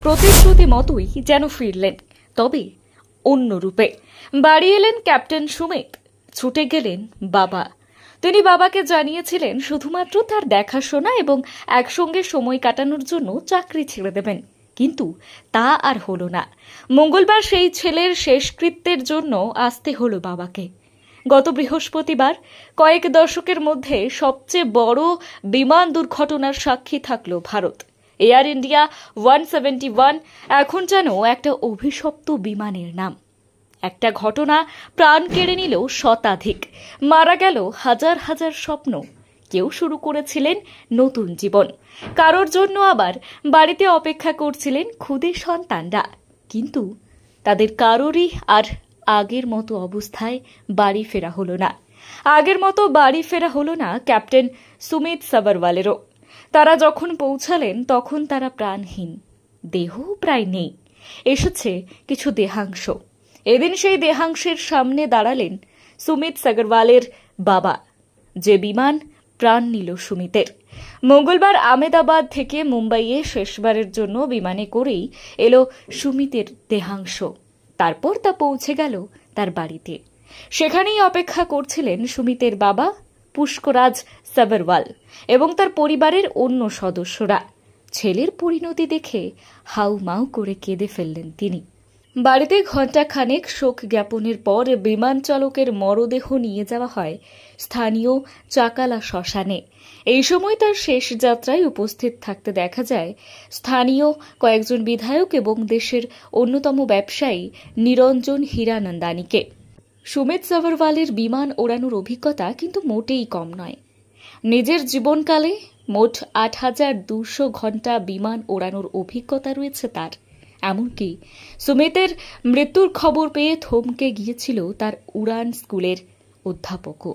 প্রতিশ্রুতি মতোই যেন ফিরলেন, তবে অন্য রূপে। বাড়ি এলেন ক্যাপ্টেন সুমিত। ছুটে গেলেন বাবা। তিনি বাবাকে জানিয়েছিলেন শুধুমাত্র তার দেখাশোনা এবং একসঙ্গে সময় কাটানোর জন্য চাকরি ছেড়ে দেবেন, কিন্তু তা আর হলো না। মঙ্গলবার সেই ছেলের শেষকৃত্যের জন্য আসতে হলো বাবাকে। গত বৃহস্পতিবার কয়েক দশকের মধ্যে সবচেয়ে বড় বিমান দুর্ঘটনার সাক্ষী থাকল ভারত। এয়ার ইন্ডিয়া 171 এখন যেন একটা অভিশপ্ত বিমানের নাম। একটা ঘটনা প্রাণ কেড়ে নিল শতাধিক, মারা গেল হাজার হাজার স্বপ্ন। কেউ শুরু করেছিলেন নতুন জীবন, কারোর জন্য আবার বাড়িতে অপেক্ষা করছিলেন ক্ষুদে সন্তানরা। কিন্তু তাদের কারোরই আর আগের মতো অবস্থায় বাড়ি ফেরা হলো না। আগের মতো বাড়ি ফেরা হলো না ক্যাপ্টেন সুমিত সাবরওয়ালেরও। তারা যখন পৌঁছালেন তখন তারা প্রাণহীন, দেহ প্রায় নেই, এসেছে কিছু দেহাংশ। এদিন সেই দেহাংশের সামনে দাঁড়ালেন সুমিত সাগরওয়ালের বাবা, যে বিমান প্রাণ নিল সুমিতের। মঙ্গলবার আহমেদাবাদ থেকে মুম্বাইয়ে শেষবারের জন্য বিমানে করেই এলো সুমিতের দেহাংশ। তারপর তা পৌঁছে গেল তার বাড়িতে। সেখানেই অপেক্ষা করছিলেন সুমিতের বাবা পুষ্করাজ সাবরওয়াল এবং তার পরিবারের অন্য সদস্যরা। ছেলের পরিণতি দেখে হাউমাউ করে কেঁদে ফেললেন তিনি। বাড়িতে ঘণ্টাখানেক শোক জ্ঞাপনের পর বিমান চালকের মরদেহ নিয়ে যাওয়া হয় স্থানীয় চাকালা শ্মশানে। এই সময় তার শেষ যাত্রায় উপস্থিত থাকতে দেখা যায় স্থানীয় কয়েকজন বিধায়ক এবং দেশের অন্যতম ব্যবসায়ী নিরঞ্জন হীরানন্দানীকে। সুমিত সাবরওয়ালের বিমান ওড়ানোর অভিজ্ঞতা কিন্তু মোটেই কম নয়। নিজের জীবনকালে মোট ৮,২০০ ঘণ্টা বিমান ওড়ানোর অভিজ্ঞতা রয়েছে তার। এমনকি সুমিতের মৃত্যুর খবর পেয়ে থমকে গিয়েছিল তার উড়ান স্কুলের অধ্যাপকও।